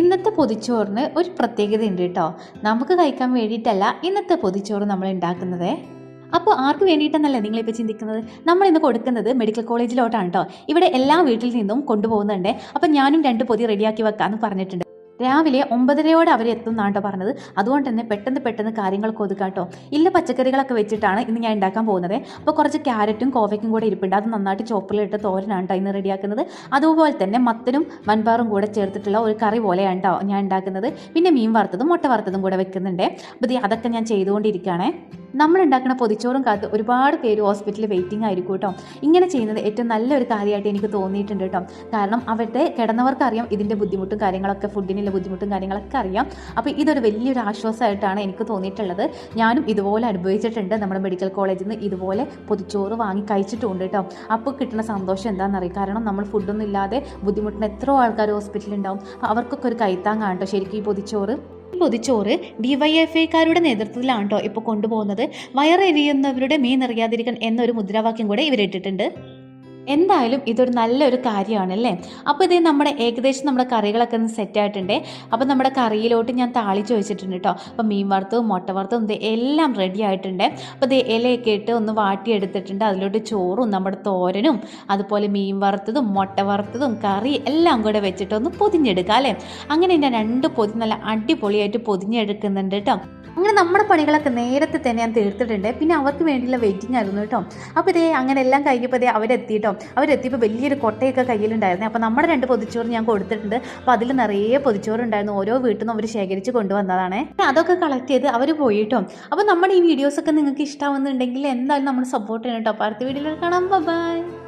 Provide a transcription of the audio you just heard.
ഇന്നത്തെ പൊതിച്ചോറിന് ഒരു പ്രത്യേകത ഉണ്ട് കേട്ടോ. നമുക്ക് കഴിക്കാൻ വേണ്ടിയിട്ടല്ല ഇന്നത്തെ പൊതിച്ചോറ് നമ്മൾ ഉണ്ടാക്കുന്നത്. അപ്പോൾ ആർക്ക് വേണ്ടിയിട്ടെന്നല്ലേ നിങ്ങളിപ്പോൾ ചിന്തിക്കുന്നത്? നമ്മൾ ഇന്ന് കൊടുക്കുന്നത് മെഡിക്കൽ കോളേജിലോട്ടാണ് കേട്ടോ. ഇവിടെ എല്ലാ വീട്ടിൽ നിന്നും കൊണ്ടുപോകുന്നുണ്ട്. അപ്പം ഞാനും 2 പൊതി റെഡിയാക്കി വെക്കാമെന്ന് പറഞ്ഞിട്ടുണ്ട്. രാവിലെ 9:30 അവർ എത്തുന്നാട്ടോ പറഞ്ഞത്. അതുകൊണ്ട് തന്നെ പെട്ടെന്ന് കാര്യങ്ങളൊക്കെ ഒതുക്കാട്ടോ. ഇല്ല പച്ചക്കറികളൊക്കെ വെച്ചിട്ടാണ് ഇന്ന് ഞാൻ ഉണ്ടാക്കാൻ പോകുന്നത്. അപ്പോൾ കുറച്ച് ക്യാരറ്റും കോവയ്ക്കും കൂടെ ഇരിപ്പുണ്ട്. അത് നന്നായിട്ട് ചോപ്പിലിട്ട് തോരനാണ് കേട്ടോ ഇന്ന് റെഡിയാക്കുന്നത്. അതുപോലെ തന്നെ മത്തനും വൻപയറും കൂടെ ചേർത്തിട്ടുള്ള ഒരു കറി പോലെയാണ് കേട്ടോ ഞാൻ ഉണ്ടാക്കുന്നത്. പിന്നെ മീൻ വറുത്തതും മുട്ട വറുത്തതും കൂടെ വെക്കുന്നുണ്ട്. അപ്പോൾ അതൊക്കെ ഞാൻ ചെയ്തുകൊണ്ടിരിക്കുകയാണ്. നമ്മൾ ഉണ്ടാക്കുന്ന പൊതിച്ചോറും കാത്ത് ഒരുപാട് പേര് ഹോസ്പിറ്റലിൽ വെയിറ്റിംഗ് ആയിരിക്കും കേട്ടോ. ഇങ്ങനെ ചെയ്യുന്നത് ഏറ്റവും നല്ലൊരു കാര്യമായിട്ട് എനിക്ക് തോന്നിയിട്ടുണ്ട് കേട്ടോ. കാരണം അവരുടെ കിടന്നവർക്കറിയാം ഇതിൻ്റെ ബുദ്ധിമുട്ടും കാര്യങ്ങളൊക്കെ, ഫുഡിനുള്ള ബുദ്ധിമുട്ടും കാര്യങ്ങളൊക്കെ അറിയാം. അപ്പോൾ ഇതൊരു വലിയൊരു ആശ്വാസമായിട്ടാണ് എനിക്ക് തോന്നിയിട്ടുള്ളത്. ഞാനും ഇതുപോലെ അനുഭവിച്ചിട്ടുണ്ട്. നമ്മുടെ മെഡിക്കൽ കോളേജിൽ നിന്ന് ഇതുപോലെ പൊതിച്ചോറ് വാങ്ങി കഴിച്ചിട്ടുണ്ട് കേട്ടോ. അപ്പോൾ കിട്ടുന്ന സന്തോഷം എന്താണെന്നറിയാം. കാരണം നമ്മൾ ഫുഡൊന്നും ഇല്ലാതെ ബുദ്ധിമുട്ടുന്ന എത്രയോ ആൾക്കാർ ഹോസ്പിറ്റലിൽ ഉണ്ടാവും. അവർക്കൊക്കെ ഒരു കൈത്താങ്ങാണ് കേട്ടോ ശരിക്കും ഈ പൊതിച്ചോറ്. പൊതിച്ചോറ് DYFIക്കാരുടെ നേതൃത്വത്തിലാണ് കേട്ടോ ഇപ്പോൾ കൊണ്ടുപോകുന്നത്. വയറെരിയുന്നവരുടെ മീൻ നിറയാതിരിക്കാൻ എന്നൊരു മുദ്രാവാക്യം കൂടെ ഇവരിട്ടിട്ടുണ്ട്. എന്തായാലും ഇതൊരു നല്ലൊരു കാര്യമാണല്ലേ. അപ്പോൾ നമ്മുടെ ഏകദേശം നമ്മുടെ കറികളൊക്കെ ഒന്ന് സെറ്റായിട്ടുണ്ട്. അപ്പോൾ നമ്മുടെ കറിയിലോട്ട് ഞാൻ താളിച്ച് വെച്ചിട്ടുണ്ട് കേട്ടോ. അപ്പോൾ മീൻ വറുത്തതും മുട്ട വറുത്തതും എല്ലാം റെഡി ആയിട്ടുണ്ട്. അപ്പോൾ ഇലയൊക്കെ ഇട്ട് ഒന്ന് വാട്ടിയെടുത്തിട്ടുണ്ട്. അതിലോട്ട് ചോറും നമ്മുടെ തോരനും അതുപോലെ മീൻ വറുത്തതും മുട്ട വറുത്തതും കറി എല്ലാം കൂടെ വെച്ചിട്ട് ഒന്ന് പൊതിഞ്ഞെടുക്കാം അല്ലേ. അങ്ങനെ ഞാൻ 2 പൊതി നല്ല അടിപൊളിയായിട്ട് പൊതിഞ്ഞെടുക്കുന്നുണ്ട് കേട്ടോ. അങ്ങനെ നമ്മുടെ പണികളൊക്കെ നേരത്തെ തന്നെ ഞാൻ തീർത്തിട്ടുണ്ട്. പിന്നെ അവർക്ക് വേണ്ടിയുള്ള വെയിറ്റിംഗ് ആയിരുന്നു കേട്ടോ. അപ്പോൾ അങ്ങനെ എല്ലാം കഴിഞ്ഞപ്പോൾ അവരെത്തിയപ്പോൾ വലിയൊരു കൊട്ടയൊക്കെ കയ്യിലുണ്ടായിരുന്നു. അപ്പോൾ നമ്മുടെ 2 പൊതിച്ചോറ് ഞാൻ കൊടുത്തിട്ടുണ്ട്. അപ്പോൾ അതിൽ നിറയെ പൊതിച്ചോറുണ്ടായിരുന്നു. ഓരോ വീട്ടിൽ നിന്നും അവർ ശേഖരിച്ച് കൊണ്ടുവന്നതാണ്. അതൊക്കെ കളക്ട് ചെയ്ത് അവർ പോയി കേട്ടോ. അപ്പോൾ നമ്മുടെ ഈ വീഡിയോസൊക്കെ നിങ്ങൾക്ക് ഇഷ്ടമാവുന്നുണ്ടെങ്കിൽ എന്തായാലും നമ്മൾ സപ്പോർട്ട് ചെയ്യണം കേട്ടോ. അപ്പോൾ അടുത്ത വീഡിയോയിൽ കാണാം. ബൈ.